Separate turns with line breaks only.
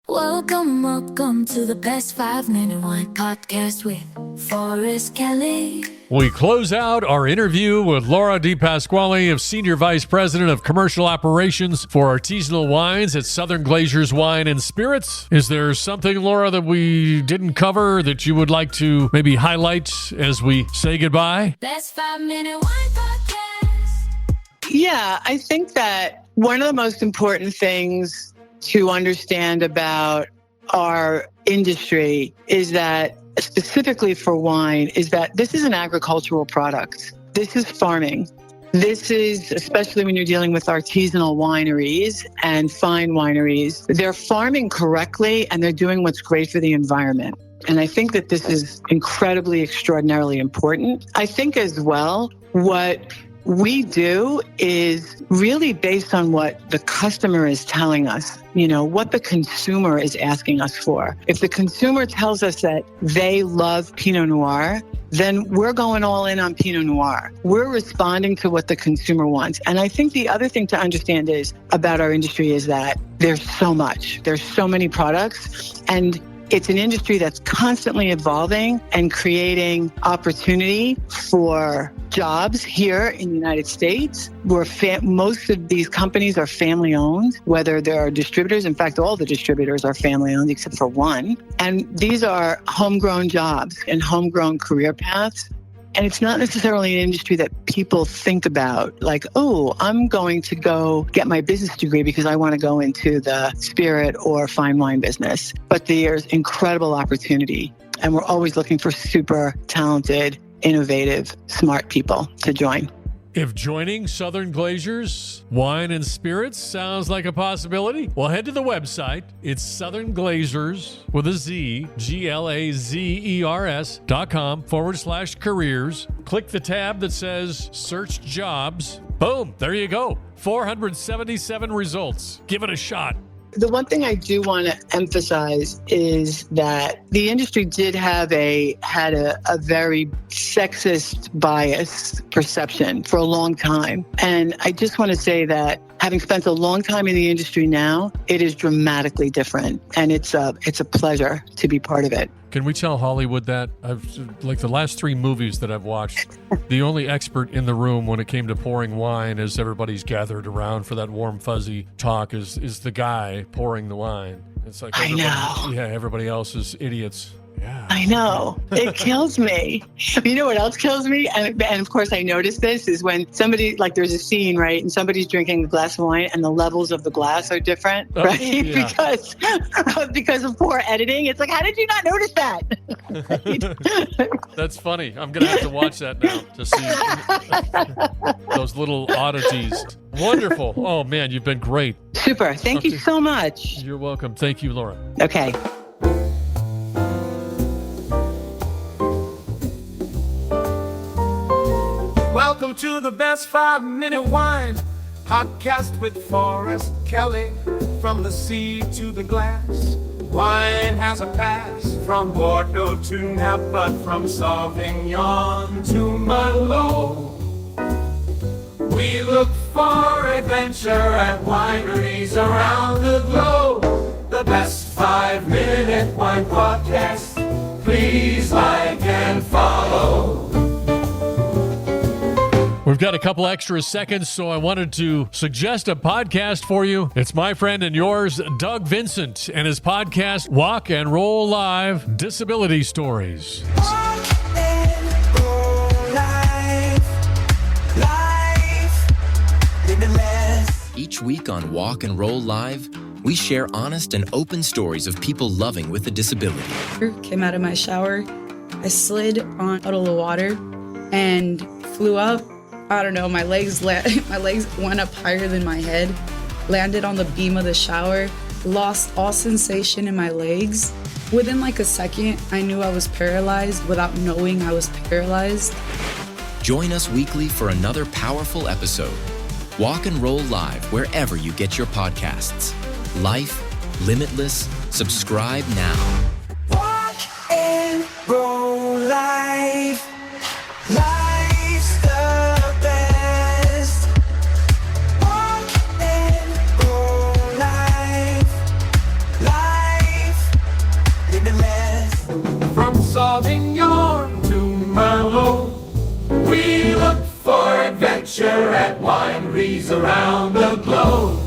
Welcome to the Best 5-Minute Wine Podcast with Forrest Kelly.
We close out our interview with Laura DePasquale of Senior Vice President of Commercial Operations for Artisanal Wines at Southern Glaziers Wine and Spirits. Is there something, Laura, that we didn't cover that you would like to maybe highlight as we say goodbye?
Best 5-Minute Wine Podcast.
Yeah, I think that one of the most important things to understand about our industry is that, specifically for wine, is that this is an agricultural product. This is farming. This is, especially when you're dealing with artisanal wineries and fine wineries, they're farming correctly and they're doing what's great for the environment. And I think that this is incredibly, extraordinarily important. I think as well, what we do is really based on what the customer is telling us, what the consumer is asking us for. If the consumer tells us that they love Pinot Noir, then we're going all in on Pinot Noir. We're responding to what the consumer wants. And I think the other thing to understand is about our industry is that there's so much. There's so many products, and it's an industry that's constantly evolving and creating opportunity for jobs here in the United States, where most of these companies are family-owned, whether they're distributors. In fact, all the distributors are family-owned except for one. And these are homegrown jobs and homegrown career paths. And it's not necessarily an industry that people think about like, oh, I'm going to go get my business degree because I want to go into the spirit or fine wine business. But there's incredible opportunity. And we're always looking for super talented, innovative, smart people to join.
If joining Southern Glaziers Wine and Spirits sounds like a possibility, well, head to the website. It's Southern Glaziers with a Z, glazers.com/careers. Click the tab that says Search Jobs. Boom, there you go. 477 results. Give it a shot.
The one thing I do want to emphasize is that the industry did had a very sexist bias perception for a long time. And I just want to say that having spent a long time in the industry now, it is dramatically different. And it's a pleasure to be part of it.
Can we tell Hollywood that? Like the last 3 movies that I've watched, the only expert in the room when it came to pouring wine as everybody's gathered around for that warm, fuzzy talk is the guy pouring the wine. It's like
I know.
Yeah, everybody else is idiots. Yeah.
I know. It kills me. You know what else kills me? And of course I noticed this is when somebody, like there's a scene, right? And somebody's drinking a glass of wine and the levels of the glass are different, right? Yeah. because of poor editing. It's like, how did you not notice that?
That's funny. I'm going to have to watch that now to see those little oddities. Wonderful. Oh man, you've been great.
Super. Thank you so much.
You're welcome. Thank you, Laura.
Okay.
Welcome to the Best 5-Minute Wine Podcast with Forrest Kelly. From the sea to the glass, wine has a past. From Bordeaux to Napa, from Sauvignon to Merlot. We look for adventure at wineries around the globe. The Best 5-Minute Wine Podcast. Please like and follow.
We've got a couple extra seconds, so I wanted to suggest a podcast for you. It's my friend and yours, Doug Vincent, and his podcast, Walk and Roll Live, Disability Stories.
Walk and roll live, limitless.
Each week on Walk and Roll Live, we share honest and open stories of people loving with a disability.
Came out of my shower, I slid on a puddle of water and flew up. I don't know, my legs went up higher than my head, landed on the beam of the shower, lost all sensation in my legs. Within like a second, I knew I was paralyzed without knowing I was paralyzed.
Join us weekly for another powerful episode. Walk and Roll Live wherever you get your podcasts. Life, limitless, subscribe now.
Walk and roll live. Life's the best. Walk and roll live. Life
Sauvignon to Merlot. We look for adventure at wineries around the globe.